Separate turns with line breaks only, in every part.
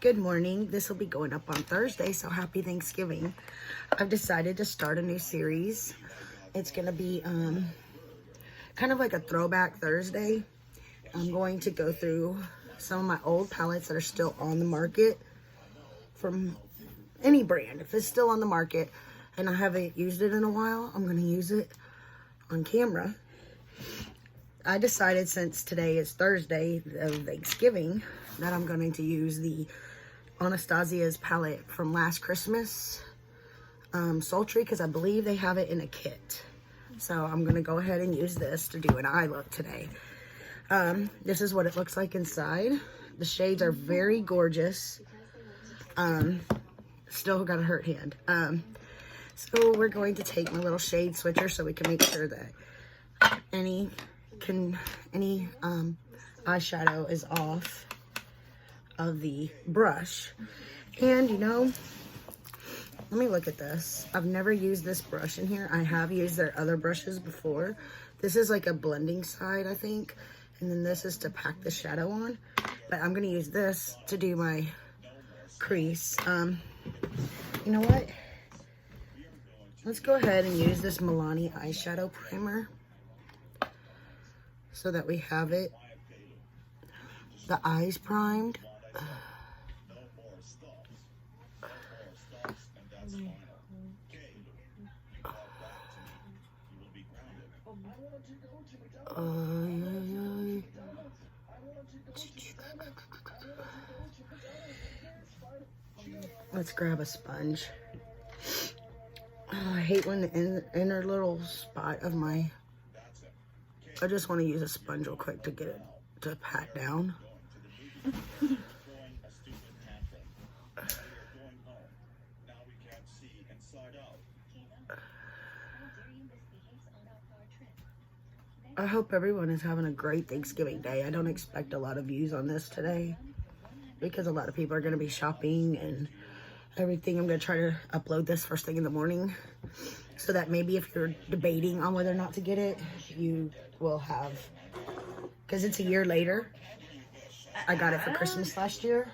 Good morning. This will be going up on Thursday, so happy Thanksgiving. I've decided to start a new series. It's going to be kind of like a throwback Thursday. I'm going to go through some of my old palettes that are still on the market from any brand. If it's still on the market and I haven't used it in a while, I'm going to use it on camera. I decided since today is Thursday of Thanksgiving that I'm going to use the Anastasia's palette from last Christmas, Sultry, because I believe they have it in a kit. So I'm going to go ahead and use this to do an eye look today. This is what it looks like inside. The shades are very gorgeous. Still got a hurt hand. So we're going to take my little shade switcher so we can make sure that any eyeshadow is off of the brush. And you know, let me look at this. I've never used this brush in here. I have used their other brushes before. This is like a blending side, I think, and then this is to pack the shadow on, but I'm gonna use this to do my crease. You know what, let's go ahead and use this Milani eyeshadow primer so that we have it, the eyes primed. Let's grab a sponge. I hate when the inner little spot of my, I just want to use a sponge real quick to get it to pat down. I hope everyone is having a great Thanksgiving day. I don't expect a lot of views on this today because a lot of people are going to be shopping and everything. I'm going to try to upload this first thing in the morning so that maybe if you're debating on whether or not to get it, you will have, because it's a year later. I got it for Christmas last year.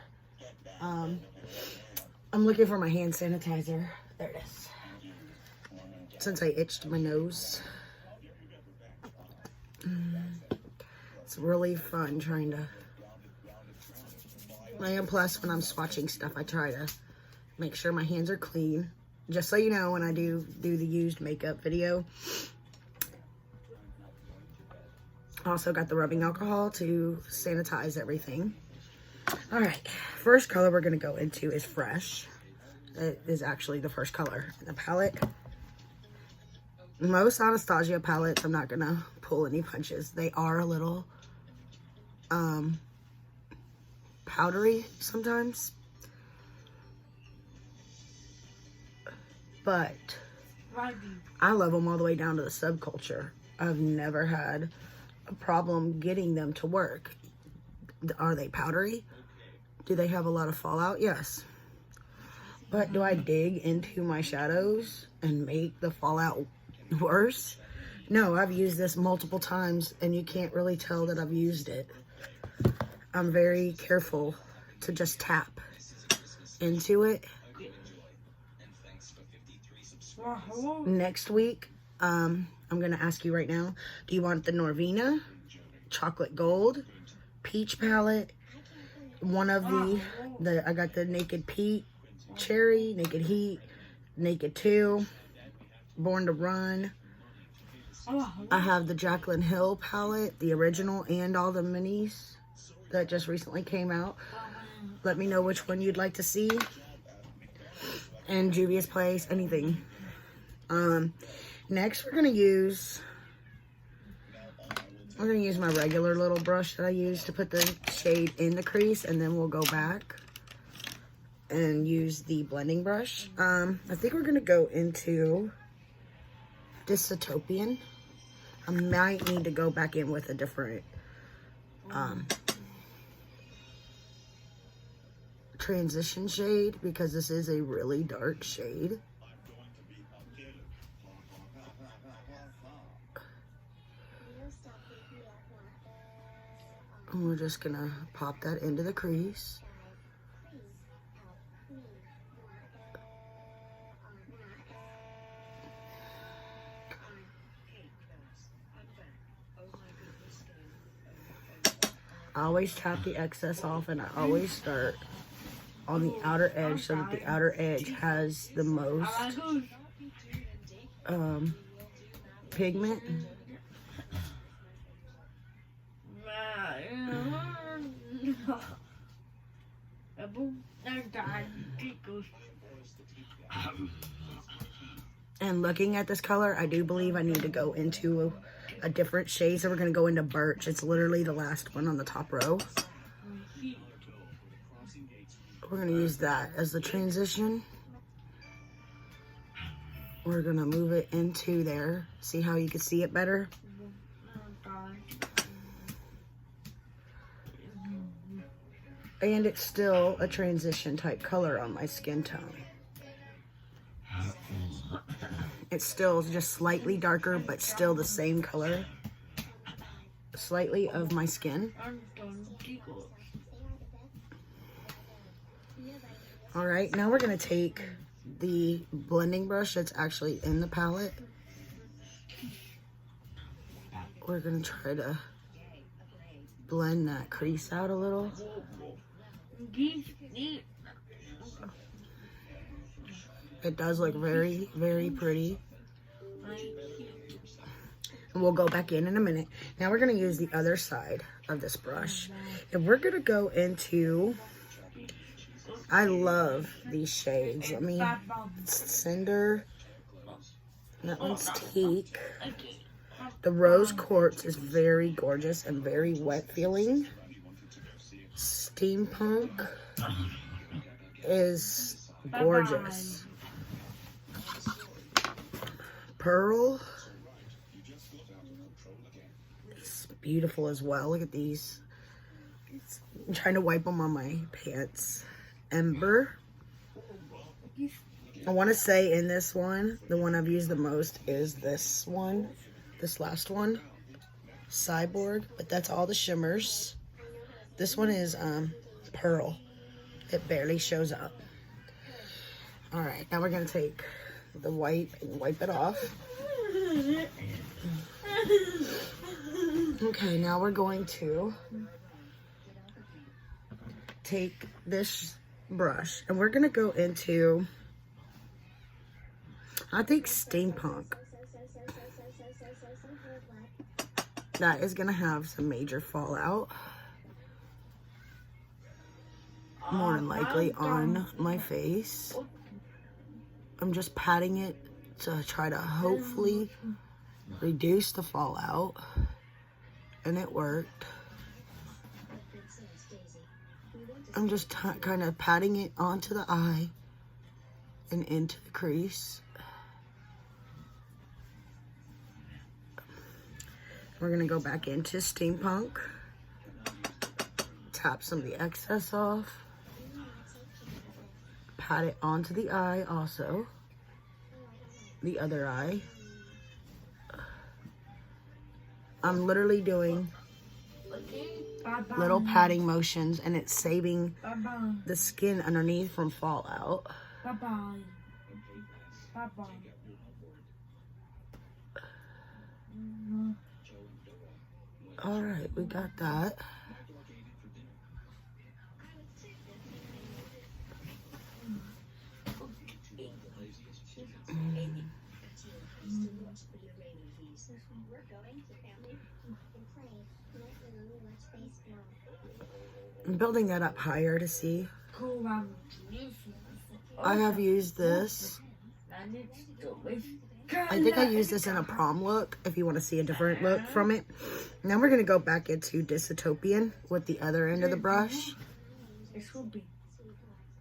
I'm looking for my hand sanitizer. There it is. Since I itched my nose. It's really fun trying to, and plus when I'm swatching stuff, I try to make sure my hands are clean. Just so you know, when I do the used makeup video. Also got the rubbing alcohol to sanitize everything. All right, first color we're gonna go into is Fresh. It is actually the first color in the palette. Most Anastasia palettes, I'm not gonna pull any punches. They are a little powdery sometimes, but I love them all the way down to the subculture. I've never had a problem getting them to work. Are they powdery? Do they have a lot of fallout? Yes. But do I dig into my shadows and make the fallout worse? No, I've used this multiple times and you can't really tell that I've used it. I'm very careful to just tap into it. Next week, I'm gonna ask you right now, do you want the Norvina, Chocolate Gold, Peach palette, one of I got the Naked Peach, Cherry, Naked Heat, Naked 2, Born to Run. I have the Jaclyn Hill palette, the original and all the minis that just recently came out. Let me know which one you'd like to see. And Juvia's Place, anything. Next we're gonna use my regular little brush that I use to put the shade in the crease, and then we'll go back and use the blending brush. I think we're gonna go into Dystopian. I might need to go back in with a different transition shade because this is a really dark shade. And we're just gonna pop that into the crease. I always tap the excess off, and I always start on the outer edge so that the outer edge has the most pigment. And looking at this color, I do believe I need to go into a different shade. So we're going to go into Birch. It's literally the last one on the top row. We're going to use that as the transition. We're going to move it into there. See how you can see it better? And it's still a transition type color on my skin tone. It's still just slightly darker, but still the same color. Slightly of my skin. All right, now we're gonna take the blending brush that's actually in the palette. We're gonna try to blend that crease out a little. It does look very, very pretty. And we'll go back in a minute. Now we're going to use the other side of this brush. And we're going to go into... I love these shades. I mean, Cinder. That one's Teak. The Rose Quartz is very gorgeous and very wet feeling. Steampunk is gorgeous. Pearl is beautiful as well. Look at these. I'm trying to wipe them on my pants. Ember. I want to say in this one, the one I've used the most is this one. This last one. Cyborg. But that's all the shimmers. This one is Pearl. It barely shows up. Alright, now we're going to take the white and wipe it off. Okay, now we're going to take this brush and we're going to go into, I think, Steampunk. That is going to have some major fallout. More than likely on my face. I'm just patting it to try to hopefully reduce the fallout. And it worked. I'm just kind of patting it onto the eye and into the crease. We're going to go back into Steampunk. Tap some of the excess off. Pat it onto the eye also. The other eye. I'm literally doing little patting motions and it's saving the skin underneath from fallout. Alright, we got that. I'm building that up higher to see. I have used this. I think I used this in a prom look, if you want to see a different look from it. Now we're going to go back into Dystopian with the other end of the brush.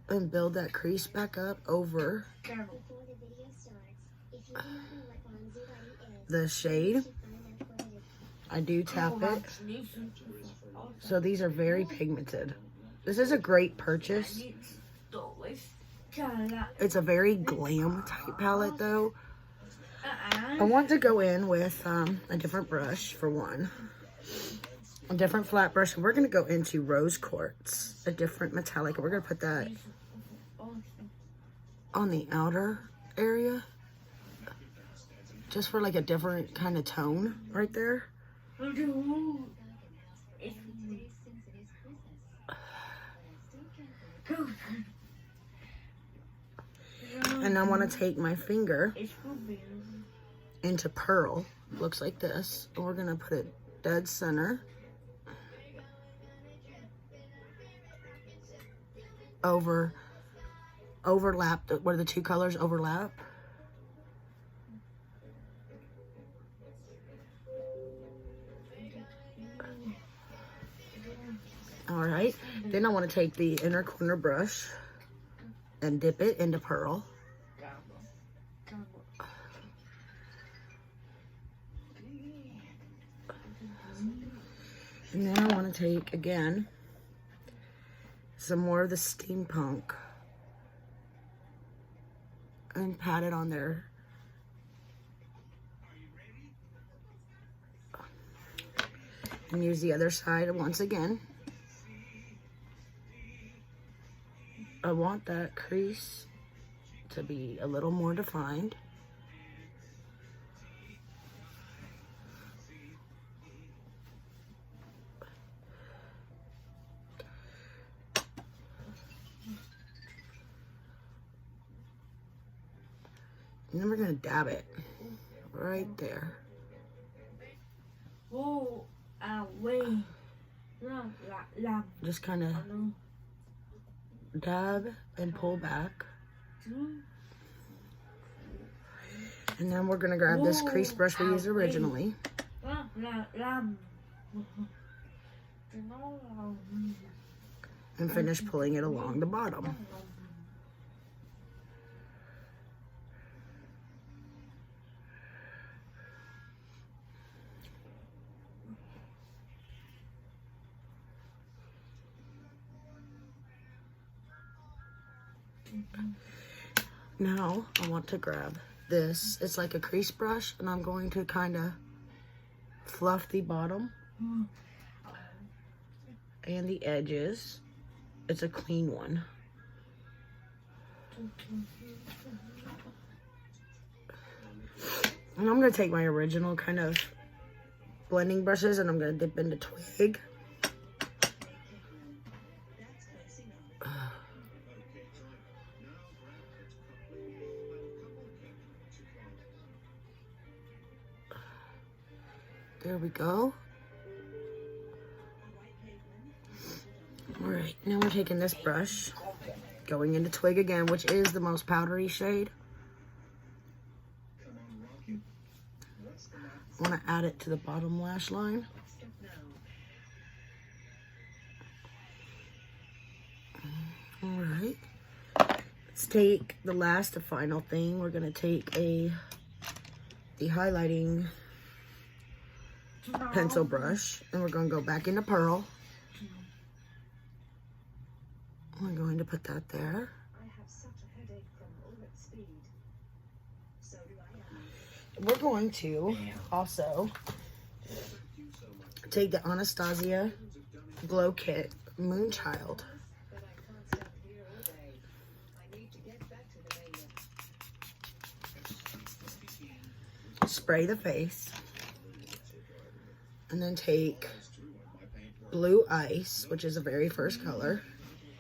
And build that crease back up over the shade. I do tap it. So these are very pigmented. This is a great purchase. It's a very glam type palette though. I want to go in with a different brush for one. A different flat brush. We're going to go into Rose Quartz. A different metallic. We're going to put that on the outer area. Just for like a different kind of tone right there. And I want to take my finger into pearl. Looks like this. And we're going to put it dead center. Overlap, where the two colors overlap. All right, then I want to take the inner corner brush and dip it into pearl. And then I want to take, again, some more of the steampunk and pat it on there. And use the other side once again. I want that crease to be a little more defined. And then we're gonna dab it right there. Just kind of dab and pull back. And then we're gonna grab this crease brush we used originally. And finish pulling it along the bottom. Now I want to grab this. It's like a crease brush, and I'm going to kind of fluff the bottom and the edges. It's a clean one. And I'm going to take my original kind of blending brushes, and I'm going to dip into Twig. There we go. All right, now we're taking this brush, going into Twig again, which is the most powdery shade. I want to add it to the bottom lash line. All right. Let's take the last and final thing. We're going to take the highlighting pencil brush, and we're going to go back into pearl. We're going to put that there. We're going to also take the Anastasia Glow Kit Moonchild. Spray the face. And then take Blue Ice, which is the very first color,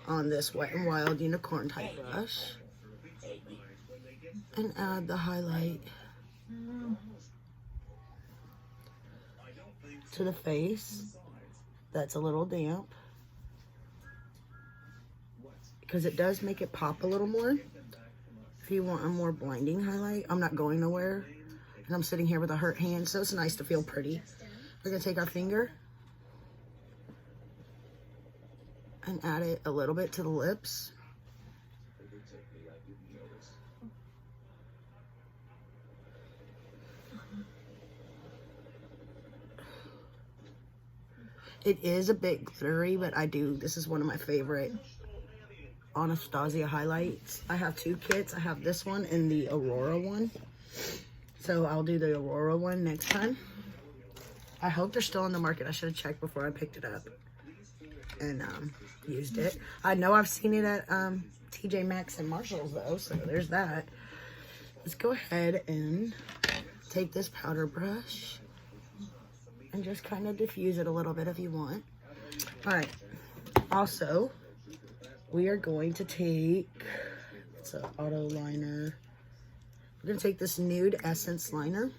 on this Wet n Wild unicorn type brush. And add the highlight to the face. That's a little damp, because it does make it pop a little more. If you want a more blinding highlight, I'm not going nowhere, and I'm sitting here with a hurt hand, so it's nice to feel pretty. We're going to take our finger and add it a little bit to the lips. It is a bit glittery, but this is one of my favorite Anastasia highlights. I have two kits. I have this one and the Aurora one. So I'll do the Aurora one next time. I hope they're still on the market. I should have checked before I picked it up and used it. I know I've seen it at TJ Maxx and Marshalls though, so there's that. Let's go ahead and take this powder brush and just kind of diffuse it a little bit if you want. All right. Also, we are going to take, it's an auto liner. We're going to take this Nude Essence liner.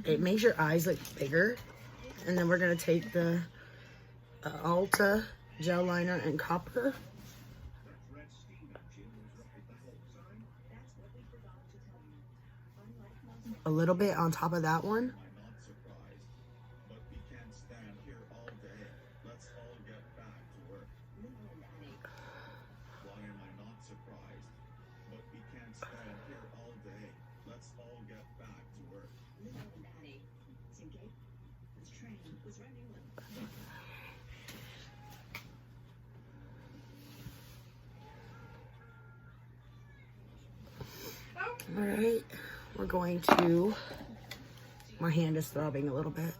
It makes your eyes look bigger. And then we're going to take the Ulta gel liner in copper. A little bit on top of that one. All right, we're going to, my hand is throbbing a little bit,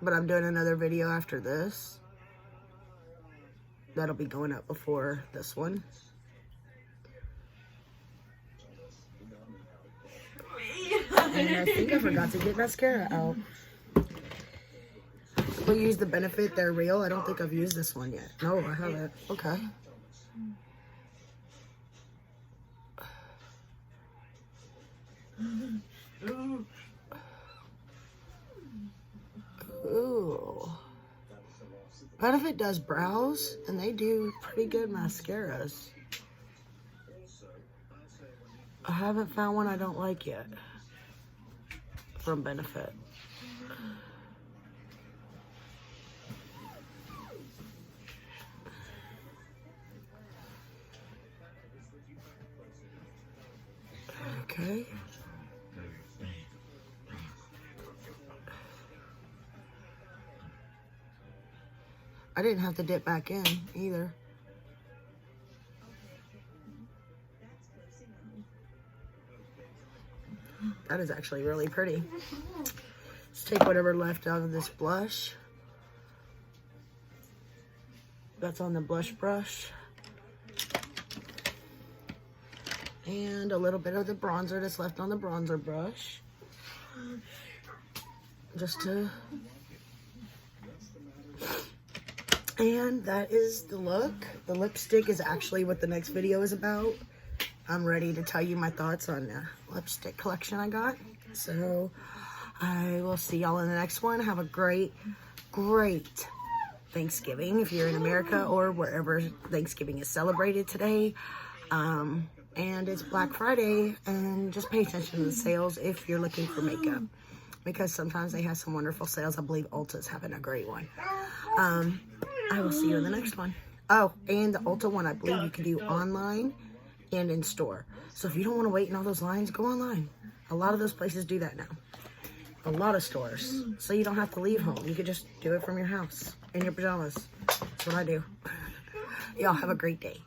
but I'm doing another video after this. That'll be going up before this one. And I think I forgot to get mascara out. We'll use the Benefit They're Real. I don't think I've used this one yet. No, I haven't. Okay. Ooh. Benefit does brows, and they do pretty good mascaras. I haven't found one I don't like yet from Benefit. Okay. I didn't have to dip back in either. That is actually really pretty. Let's take whatever left out of this blush. That's on the blush brush. And a little bit of the bronzer that's left on the bronzer brush. Just to... And that is the look. The lipstick is actually what the next video is about. I'm ready to tell you my thoughts on the lipstick collection I got. So I will see y'all in the next one. Have a great, great Thanksgiving if you're in America or wherever Thanksgiving is celebrated today. And it's Black Friday, and just pay attention to the sales if you're looking for makeup, because sometimes they have some wonderful sales. I believe Ulta's having a great one. I will see you in the next one. Oh, and the Ulta one, I believe you can do online and in store. So if you don't want to wait in all those lines, go online. A lot of those places do that now. A lot of stores. So you don't have to leave home. You can just do it from your house in your pajamas. That's what I do. Y'all have a great day.